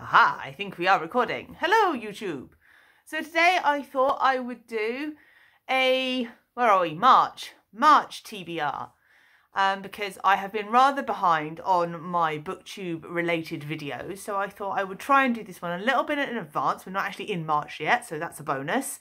Aha, I think we are recording. Hello, YouTube. So today I thought I would do a, where are we? March TBR. Because I have been rather behind on my booktube related videos. So I thought I would try and do this one a little bit in advance. We're not actually in March yet, so that's a bonus.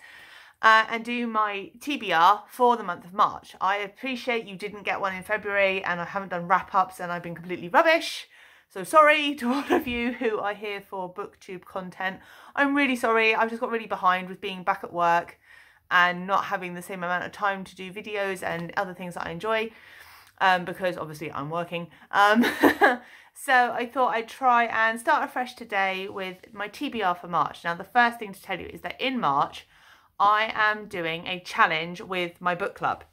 And do my TBR for the month of March. I appreciate you didn't get one in February and I haven't done wrap-ups and I've been completely rubbish. So sorry to all of you who are here for booktube content. I'm really sorry. I've just got really behind with being back at work and not having the same amount of time to do videos and other things that I enjoy. Because obviously I'm working. So I thought I'd try and start afresh today with my TBR for March. Now the first thing to tell you is that in March I am doing a challenge with my book club.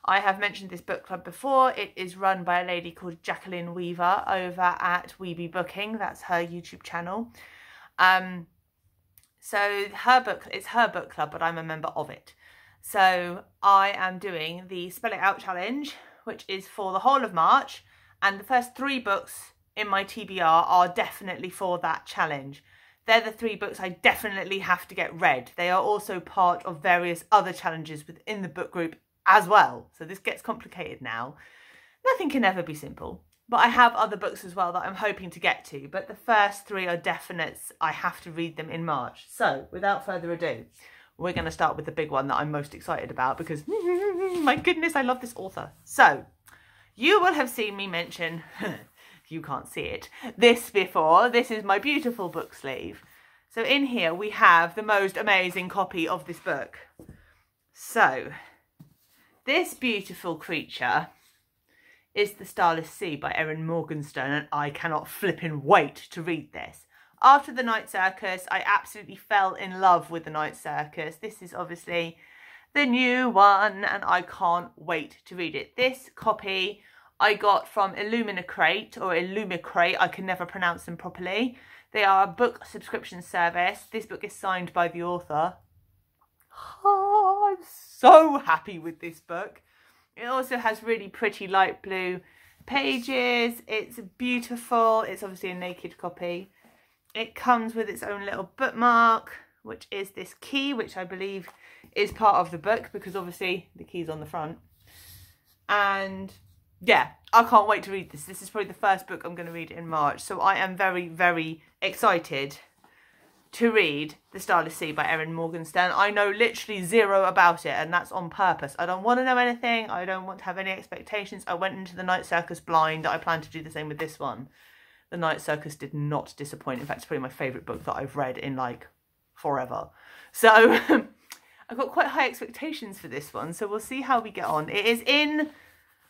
I have mentioned this book club before. It is run by a lady called Jacqueline Weaver over at Weeby Booking. That's her YouTube channel. So it's her book club, but I'm a member of it. So I am doing the Spell It Out challenge, which is for the whole of March. And the first 3 books in my TBR are definitely for that challenge. They're the 3 books I definitely have to get read. They are also part of various other challenges within the book group as well. So this gets complicated now. Nothing can ever be simple. But I have other books as well that I'm hoping to get to. But the first 3 are definites. I have to read them in March. So without further ado, we're going to start with the big one that I'm most excited about because, my goodness, I love this author. So you will have seen me mention, you can't see it, this before. This is my beautiful book sleeve. So in here we have the most amazing copy of this book. So this beautiful creature is The Starless Sea by Erin Morgenstern, and I cannot flippin' wait to read this. After The Night Circus, I absolutely fell in love with The Night Circus. This is obviously the new one, and I can't wait to read it. This copy I got from Illumicrate, or Illumicrate, I can never pronounce them properly. They are a book subscription service. This book is signed by the author. Oh, I'm so happy with this book. It also has really pretty light blue pages. It's beautiful. It's obviously a naked copy. It comes with its own little bookmark, which is this key, which I believe is part of the book because obviously the key's on the front. And yeah, I can't wait to read this. This is probably the first book I'm going to read in March. So I am very, very excited to read The Starless Sea by Erin Morgenstern. I know literally zero about it, and that's on purpose. I don't want to know anything. I don't want to have any expectations. I went into The Night Circus blind. I plan to do the same with this one. The Night Circus did not disappoint. In fact, it's probably my favourite book that I've read in like forever. So I've got quite high expectations for this one. So we'll see how we get on. It is in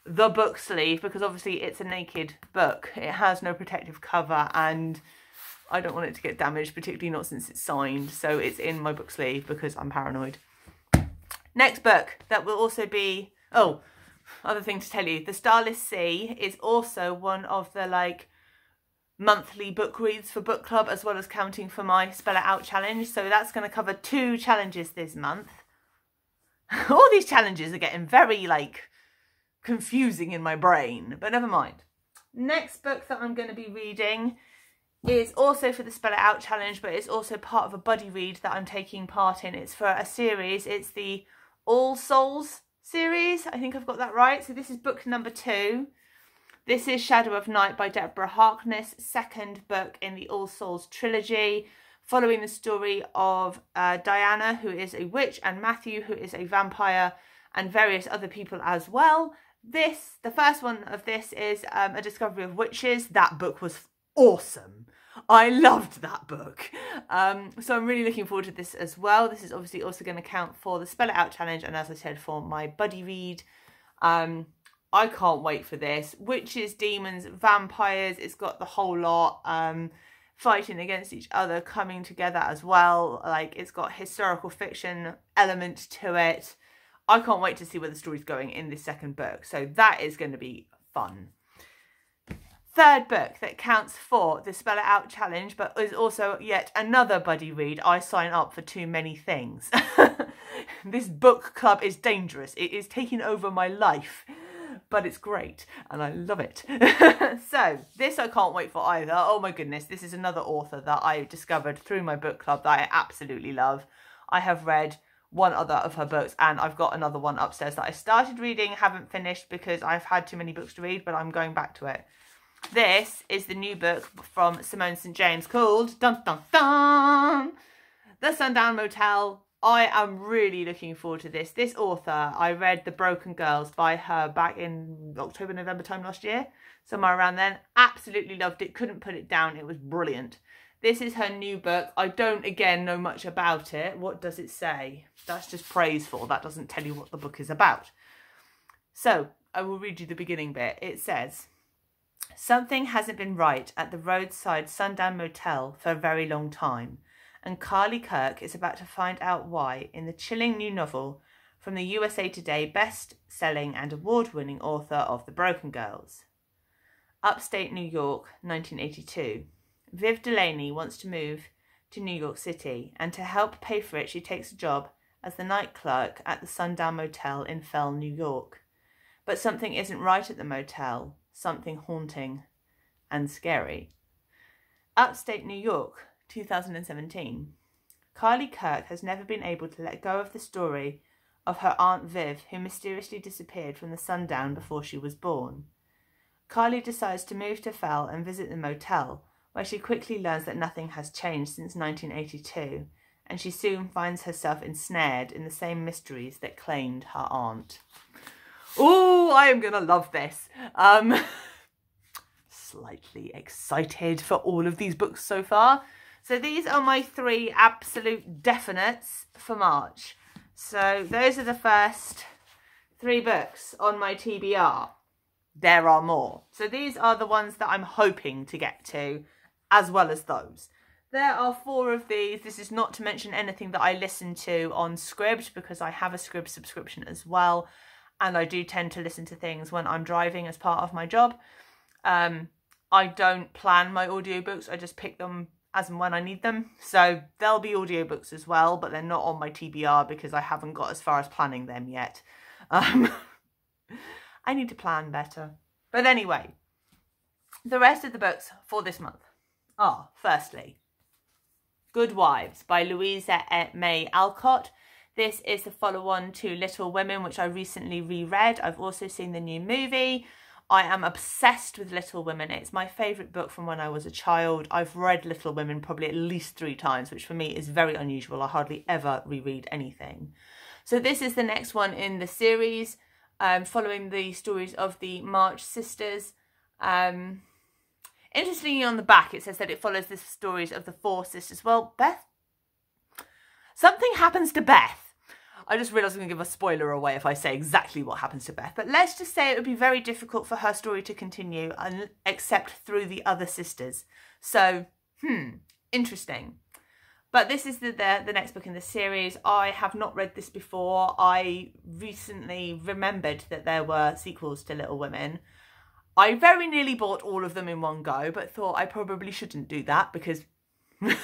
the book sleeve because obviously it's a naked book. It has no protective cover and I don't want it to get damaged, particularly not since it's signed. So it's in my book sleeve because I'm paranoid. Next book that will also be, oh, other thing to tell you, The Starless Sea is also one of the like monthly book reads for book club, as well as counting for my Spell It Out challenge. So that's going to cover 2 challenges this month. All these challenges are getting very like confusing in my brain, but never mind. Next book that I'm going to be reading is also for the Spell It Out challenge, but it's also part of a buddy read that I'm taking part in. It's for a series. It's the All Souls series. I think I've got that right. So this is book number 2. This is Shadow of Night by Deborah Harkness, second book in the All Souls trilogy, following the story of Diana, who is a witch, and Matthew, who is a vampire, and various other people as well. The first one of this is A Discovery of Witches. That book was awesome. I loved that book. So I'm really looking forward to this as well. This is obviously also going to count for the Spell It Out challenge, and as I said, for my buddy read. I can't wait for this. Witches, demons, vampires, it's got the whole lot. Fighting against each other, coming together as well. Like, it's got historical fiction element to it. I can't wait to see where the story's going in this second book. So that is going to be fun. Third book that counts for the Spell It Out challenge, but is also yet another buddy read. I sign up for too many things. This book club is dangerous. It is taking over my life. but it's great and I love it. So this I can't wait for either. Oh my goodness, this is another author that I discovered through my book club that I absolutely love. I have read one other of her books and I've got another one upstairs that I started reading, haven't finished because I've had too many books to read, but I'm going back to it. This is the new book from Simone St. James called dun dun dun, The Sundown Motel. I am really looking forward to this. This author, I read The Broken Girls by her back in October, November time last year, somewhere around then. Absolutely loved it, couldn't put it down, it was brilliant. This is her new book. I don't, again, know much about it. What does it say? That's just praiseful. That doesn't tell you what the book is about. So, I will read you the beginning bit. It says, something hasn't been right at the roadside Sundown Motel for a very long time, and Carly Kirk is about to find out why in the chilling new novel from the USA Today best-selling and award-winning author of The Broken Girls. Upstate New York, 1982. Viv Delaney wants to move to New York City, and to help pay for it she takes a job as the night clerk at the Sundown Motel in Fell, New York. But something isn't right at the motel, something haunting and scary. Upstate New York, 2017. Carly Kirk has never been able to let go of the story of her Aunt Viv, who mysteriously disappeared from the Sundown before she was born. Carly decides to move to Fell and visit the motel, where she quickly learns that nothing has changed since 1982, and she soon finds herself ensnared in the same mysteries that claimed her aunt. Oh, I am going to love this. Slightly excited for all of these books so far. So these are my 3 absolute definites for March. So those are the first 3 books on my TBR. There are more. So these are the ones that I'm hoping to get to, as well as those. There are 4 of these. This is not to mention anything that I listen to on Scribd, because I have a Scribd subscription as well. And I do tend to listen to things when I'm driving as part of my job. I don't plan my audiobooks. I just pick them as and when I need them. So there'll be audiobooks as well, but they're not on my TBR because I haven't got as far as planning them yet. I need to plan better. But anyway, the rest of the books for this month are, firstly, Good Wives by Louisa May Alcott. This is the follow-on to Little Women, which I recently reread. I've also seen the new movie. I am obsessed with Little Women. It's my favourite book from when I was a child. I've read Little Women probably at least 3 times, which for me is very unusual. I hardly ever reread anything. So this is the next one in the series, following the stories of the March sisters. Interestingly, on the back it says that it follows the stories of the 4 sisters. Well, Beth, something happens to Beth. I just realised I'm going to give a spoiler away if I say exactly what happens to Beth. But let's just say it would be very difficult for her story to continue except through the other sisters. So, interesting. But this is the next book in the series. I have not read this before. I recently remembered that there were sequels to Little Women. I very nearly bought all of them in one go, but thought I probably shouldn't do that because I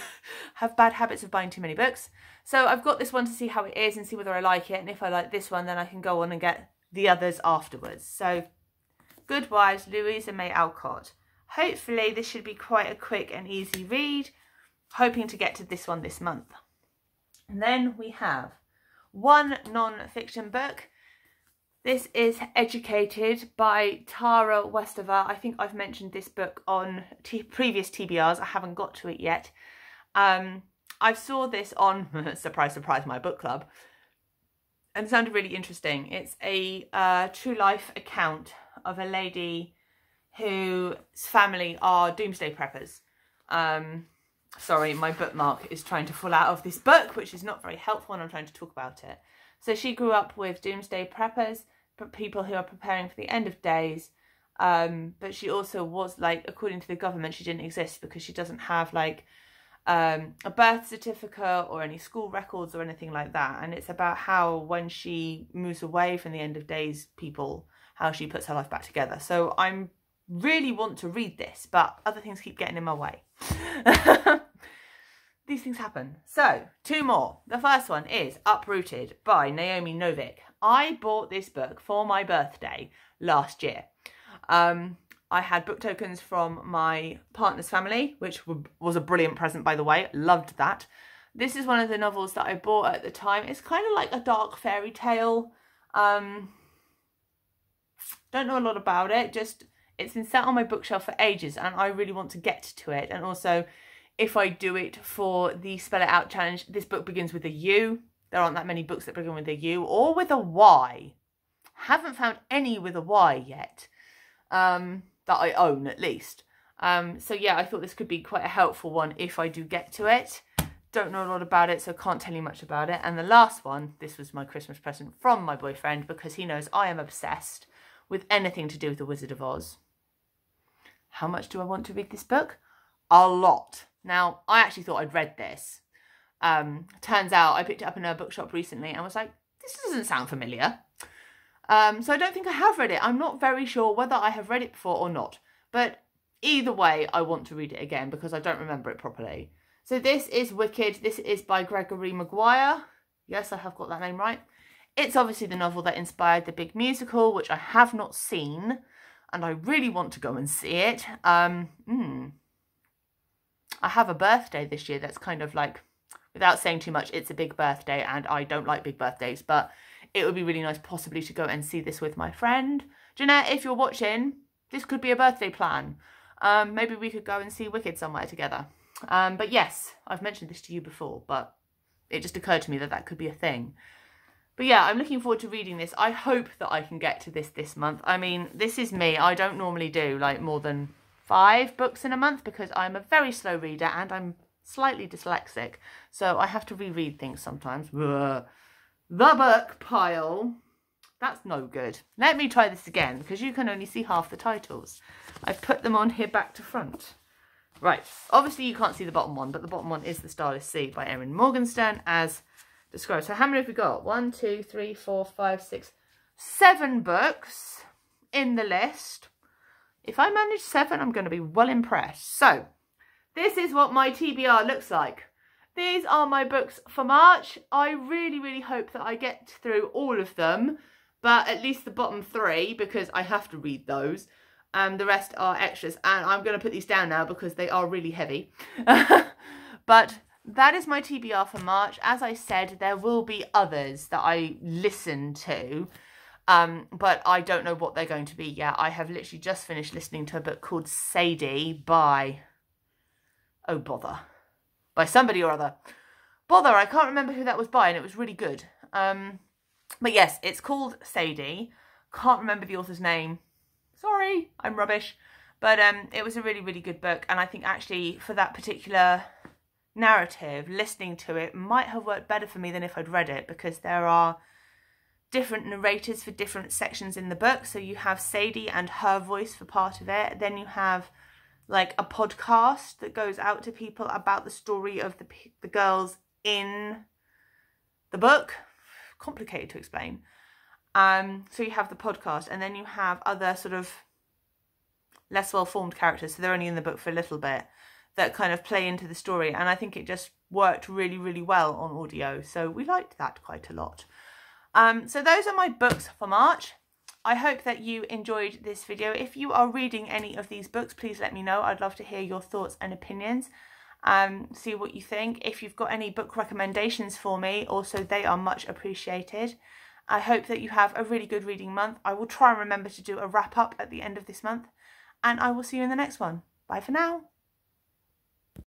have bad habits of buying too many books. So I've got this one to see how it is and see whether I like it. And if I like this one, then I can go on and get the others afterwards. So Good Wives, Louisa May Alcott. Hopefully this should be quite a quick and easy read. Hoping to get to this one this month. And then we have one non-fiction book. This is Educated by Tara Westover. I think I've mentioned this book on previous TBRs. I haven't got to it yet. I saw this on, surprise, surprise, my book club. And it sounded really interesting. It's a true life account of a lady whose family are doomsday preppers. Sorry, my bookmark is trying to fall out of this book, which is not very helpful when I'm trying to talk about it. So she grew up with doomsday preppers, people who are preparing for the end of days. But she also was, like, according to the government, she didn't exist because she doesn't have, like, a birth certificate or any school records or anything like that. And it's about how when she moves away from the end of days people, how she puts her life back together. So I'm really want to read this, but other things keep getting in my way. These things happen. So 2 more. The first one is Uprooted by Naomi Novik. I bought this book for my birthday last year. I had book tokens from my partner's family, which was a brilliant present, by the way. Loved that. This is one of the novels that I bought at the time. It's kind of like a dark fairy tale. Don't know a lot about it. Just, it's been sat on my bookshelf for ages and I really want to get to it. And also, if I do it for the Spell It Out challenge, this book begins with a U. There aren't that many books that begin with a U or with a Y. Haven't found any with a Y yet, that I own at least. So yeah, I thought this could be quite a helpful one if I do get to it. Don't know a lot about it, so can't tell you much about it. And the last one, this was my Christmas present from my boyfriend because he knows I am obsessed with anything to do with the Wizard of Oz. How much do I want to read this book? A lot. Now, I actually thought I'd read this. Turns out I picked it up in a bookshop recently and was like, this doesn't sound familiar. So I don't think I have read it. I'm not very sure whether I have read it before or not. But either way, I want to read it again because I don't remember it properly. So this is Wicked. This is by Gregory Maguire. Yes, I have got that name right. It's obviously the novel that inspired the big musical, which I have not seen. And I really want to go and see it. I have a birthday this year that's kind of like, without saying too much, it's a big birthday and I don't like big birthdays. But it would be really nice possibly to go and see this with my friend. Jeanette, if you're watching, this could be a birthday plan. Maybe we could go and see Wicked somewhere together. But yes, I've mentioned this to you before, but it just occurred to me that that could be a thing. But yeah, I'm looking forward to reading this. I hope that I can get to this month. I mean, this is me. I don't normally do like more than 5 books in a month because I'm a very slow reader and I'm slightly dyslexic. So I have to reread things sometimes. The book pile. That's no good. Let me try this again because you can only see half the titles. I've put them on here back to front. Right, obviously you can't see the bottom one, but the bottom one is The Starless Sea by Erin Morgenstern as described. So how many have we got? 1, 2, 3, 4, 5, 6, 7 books in the list. If I manage 7, I'm going to be well impressed. So this is what my TBR looks like. These are my books for March. I really, really hope that I get through all of them, but at least the bottom 3 because I have to read those. The rest are extras, and I'm going to put these down now because they are really heavy. But that is my TBR for March. As I said, there will be others that I listen to, but I don't know what they're going to be yet. I have literally just finished listening to a book called Sadie by, oh bother, by somebody or other. Bother, I can't remember who that was by, and it was really good. But yes, it's called Sadie. Can't remember the author's name. Sorry, I'm rubbish. But it was a really, really good book. And I think actually for that particular narrative, listening to it might have worked better for me than if I'd read it because there are different narrators for different sections in the book. So you have Sadie and her voice for part of it. Then you have like a podcast that goes out to people about the story of the girls in the book. Complicated to explain. So you have the podcast and then you have other sort of less well-formed characters, so they're only in the book for a little bit, that kind of play into the story, and I think it just worked really, really well on audio, so we liked that quite a lot. So those are my books for March. I hope that you enjoyed this video. If you are reading any of these books, please let me know. I'd love to hear your thoughts and opinions. See what you think. If you've got any book recommendations for me, also they are much appreciated. I hope that you have a really good reading month. I will try and remember to do a wrap up at the end of this month. And I will see you in the next one. Bye for now.